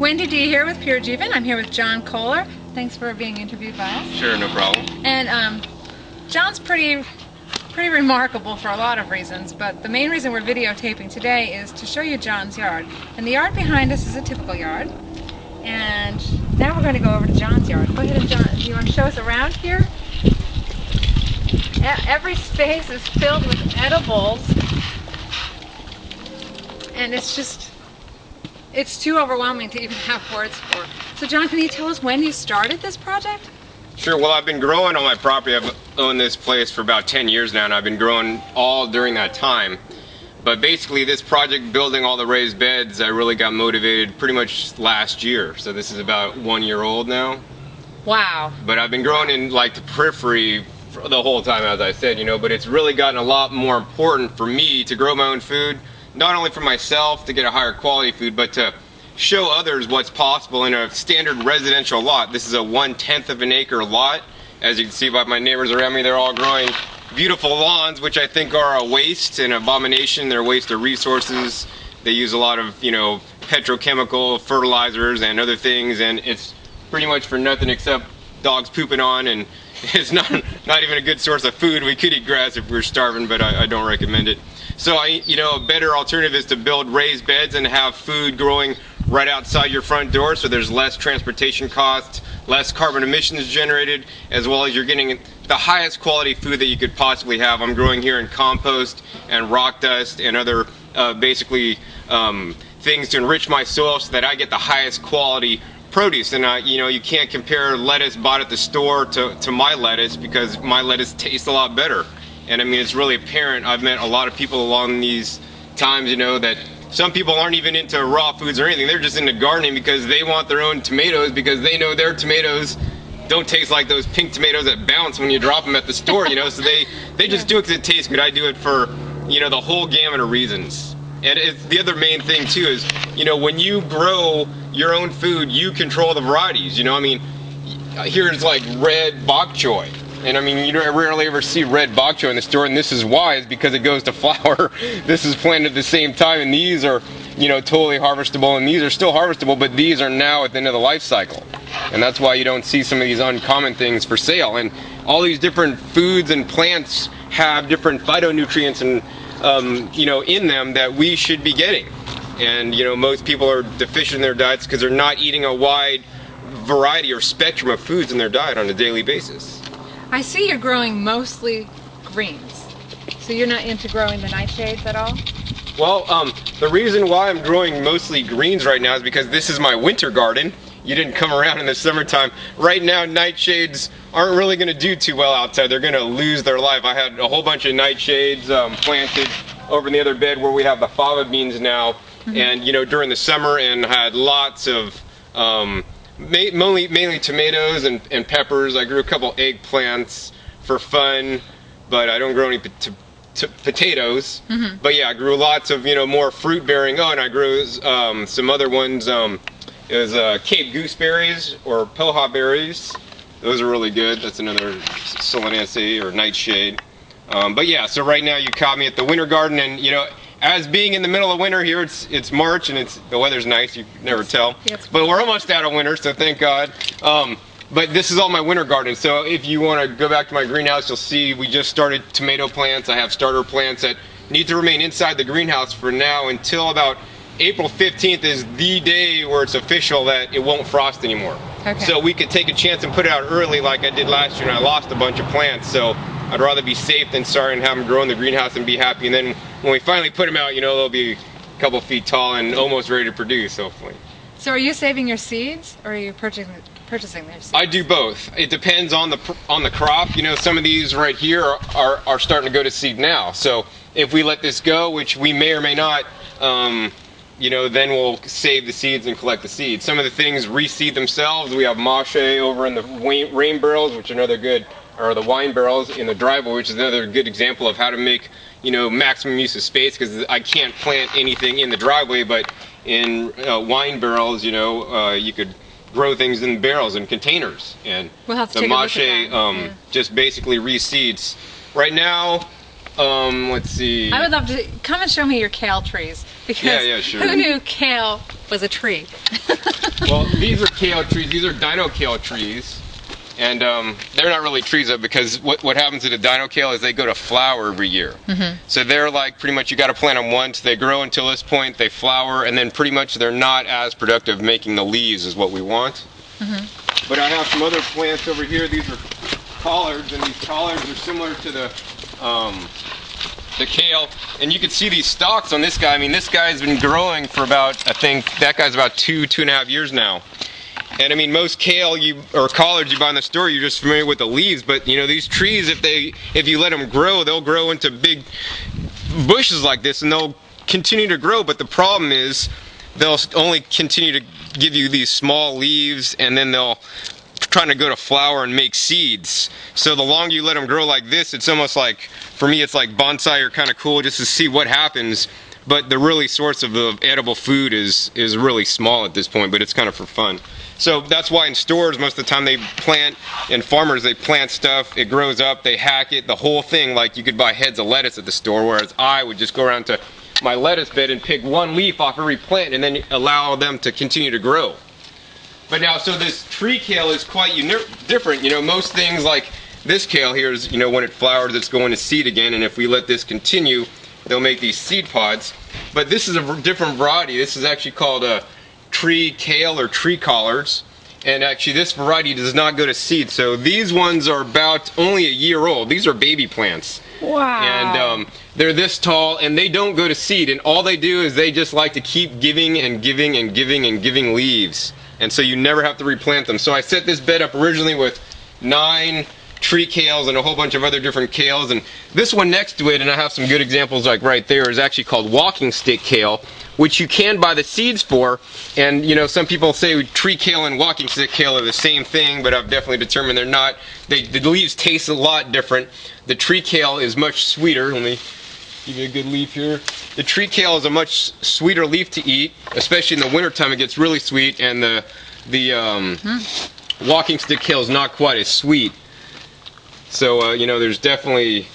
Wendi Dee here with Pure Jeevan. I'm here with John Kohler. Thanks for being interviewed by us. Sure, no problem. And John's pretty remarkable for a lot of reasons, but the main reason we're videotaping today is to show you John's yard. And the yard behind us is a typical yard. And now we're going to go over to John's yard. Go ahead, and John, do you want to show us around here? Every space is filled with edibles. And it's too overwhelming to even have words for. So John, can you tell us when you started this project? Sure, well, I've been growing on my property. I've owned this place for about 10 years now, and I've been growing all during that time. But basically this project, building all the raised beds, I really got motivated pretty much last year. So this is about 1 year old now. Wow. But I've been growing in like the periphery for the whole time, as I said, but it's really gotten a lot more important for me to grow my own food. Not only for myself to get a higher quality food, but to show others what's possible in a standard residential lot. This is a 1/10 of an acre lot. As you can see by my neighbors around me, they're all growing beautiful lawns, which I think are a waste and abomination. They're a waste of resources. They use a lot of, petrochemical fertilizers and other things, and it's pretty much for nothing except dogs pooping on, and it's not even a good source of food. We could eat grass if we were starving, but I don't recommend it. So a better alternative is to build raised beds and have food growing right outside your front door, so there's less transportation costs, less carbon emissions generated, as well as you're getting the highest quality food that you could possibly have. I'm growing here in compost and rock dust and other things to enrich my soil so that I get the highest quality produce. And you can't compare lettuce bought at the store to my lettuce, because my lettuce tastes a lot better. And I mean, it's really apparent. I've met a lot of people along these times, that some people aren't even into raw foods or anything. They're just into gardening because they want their own tomatoes, because they know their tomatoes don't taste like those pink tomatoes that bounce when you drop them at the store, so they just do it because it tastes good. I do it for, the whole gamut of reasons. And the other main thing too is, when you grow your own food, you control the varieties. Here's like red bok choy. And I mean, you rarely ever see red bok choy in the store, and this is why, is because it goes to flower. This is planted at the same time, and these are, totally harvestable, and these are still harvestable, but these are now at the end of the life cycle. And that's why you don't see some of these uncommon things for sale. And all these different foods and plants have different phytonutrients and, in them that we should be getting. And, most people are deficient in their diets because they're not eating a wide variety or spectrum of foods in their diet on a daily basis. I see you're growing mostly greens. So you're not into growing the nightshades at all? Well, the reason why I'm growing mostly greens right now is because this is my winter garden. You didn't come around in the summertime. Right now, nightshades aren't really going to do too well outside. They're going to lose their life. I had a whole bunch of nightshades planted over in the other bed where we have the fava beans now. Mm-hmm. And, during the summer, and had lots of mainly tomatoes and peppers. I grew a couple eggplants for fun, but I don't grow any potatoes. Mm-hmm. But yeah, I grew lots of more fruit bearing. Oh, and I grew some other ones. It was Cape gooseberries or poha berries. Those are really good. That's another solanaceae or nightshade. But yeah, so right now you caught me at the winter garden, and as being in the middle of winter here, it's March and the weather's nice, you can never tell. But we're almost out of winter, so thank God. But this is all my winter garden, so if you want to go back to my greenhouse, you'll see we just started tomato plants. I have starter plants that need to remain inside the greenhouse for now until about April 15th is the day where it's official that it won't frost anymore. Okay. So we could take a chance and put it out early like I did last year, and I lost a bunch of plants. So I'd rather be safe than sorry and have them grow in the greenhouse and be happy. And then when we finally put them out, they'll be a couple feet tall and almost ready to produce, hopefully. So are you saving your seeds, or are you purchasing their seeds? I do both. It depends on the crop. Some of these right here are starting to go to seed now. So if we let this go, which we may or may not, then we'll save the seeds and collect the seeds. Some of the things reseed themselves. We have mache over in the rain barrels, which are another good, or the wine barrels in the driveway, which is another good example of how to make maximum use of space, because I can't plant anything in the driveway, but in wine barrels, you could grow things in barrels and containers. And we'll have to the mache just basically reseeds. Right now, let's see. I would love to come and show me your kale trees, because yeah, sure. Who knew kale was a tree? Well, these are kale trees. These are dino kale trees. And they're not really trees though, because what happens to the dino kale is they go to flower every year. So they're like pretty much you got to plant them once. They grow until this point, they flower, and then pretty much they're not as productive making the leaves is what we want. But I have some other plants over here. These are collards, and these collards are similar to the kale. And you can see these stalks on this guy. I mean, this guy's been growing for about, I think that guy's about 2.5 years now. And I mean, most kale or collards you buy in the store, you're just familiar with the leaves. But you know, these trees, if you let them grow, they'll grow into big bushes like this, and they'll continue to grow. But the problem is, they'll only continue to give you these small leaves, and then they'll trying to go to flower and make seeds. So the longer you let them grow like this, it's almost like, for me, it's like bonsai are kind of cool just to see what happens. But the really source of the edible food is really small at this point, but it's kind of for fun. So that's why in stores, most of the time they plant, and farmers, they plant stuff, it grows up, they hack it, the whole thing, like you could buy heads of lettuce at the store, whereas I would just go around to my lettuce bed and pick one leaf off every plant and then allow them to continue to grow. But now, so this tree kale is quite different. You know, most things like this kale here is, you know, when it flowers, it's going to seed again, and if we let this continue, they'll make these seed pods. But this is a different variety. This is actually called a tree kale or tree collards, and actually this variety does not go to seed. So these ones are about only a year old. These are baby plants. Wow. And they're this tall, and they don't go to seed, and all they do is they just like to keep giving and giving and giving and giving leaves, and so you never have to replant them. So I set this bed up originally with 9 tree kales and a whole bunch of other different kales, and this one next to it, and I have some good examples like right there, is actually called walking stick kale, which you can buy the seeds for. And you know, some people say tree kale and walking stick kale are the same thing, but I've definitely determined they're not. The leaves taste a lot different. The tree kale is much sweeter. Let me give you a good leaf here. The tree kale is a much sweeter leaf to eat, especially in the wintertime. It gets really sweet, and the walking stick kale is not quite as sweet. So you know, there's definitely,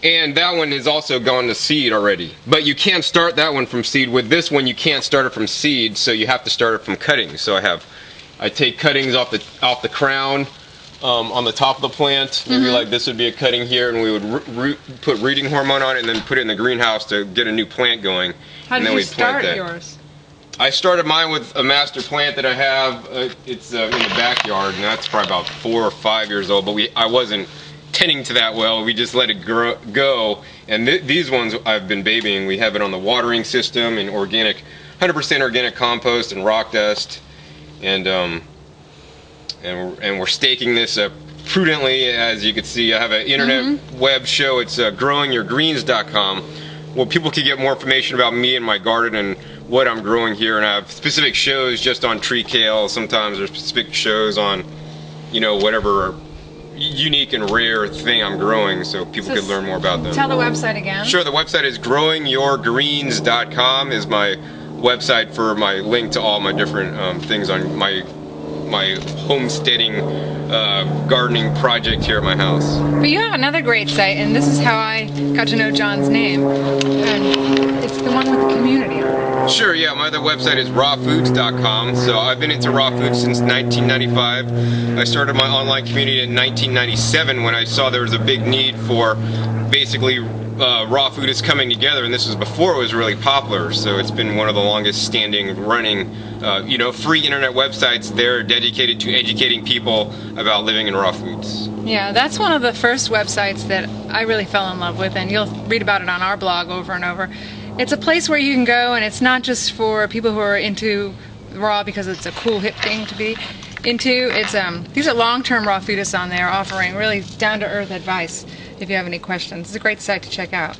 and that one is also gone to seed already. But you can't start that one from seed. With this one, you can't start it from seed, so you have to start it from cuttings. So I take cuttings off the crown on the top of the plant. Maybe like this would be a cutting here, and we would put rooting hormone on it, and then put it in the greenhouse to get a new plant going. How did you start yours? I started mine with a master plant that I have. It's in the backyard, and that's probably about 4 or 5 years old. But I wasn't tending to that well. We just let it go, and these ones I've been babying. We have it on the watering system in organic, 100% organic compost and rock dust, and we're staking this prudently. As you can see, I have an internet web show. It's growingyourgreens.com, where people can get more information about me and my garden and what I'm growing here. And I have specific shows just on tree kale. Sometimes there's specific shows on, you know, whatever unique and rare thing I'm growing, so people can learn more about them. Tell the website again. Sure, the website is growingyourgreens.com is my website for my link to all my different things on my homesteading gardening project here at my house. But you have another great site, and this is how I got to know John's name, and it's the one with the community on it. Sure, yeah, my other website is rawfoods.com. So I've been into raw foods since 1995. I started my online community in 1997 when I saw there was a big need for basically raw food is coming together, and this was before it was really popular. So it's been one of the longest standing running you know, free internet websites there dedicated to educating people about living in raw foods. Yeah, that's one of the first websites that I really fell in love with, and you'll read about it on our blog over and over. It's a place where you can go, and it's not just for people who are into raw because it's a cool hip thing to be into. It's these are long-term raw foodists on there offering really down-to-earth advice if you have any questions. It's a great site to check out.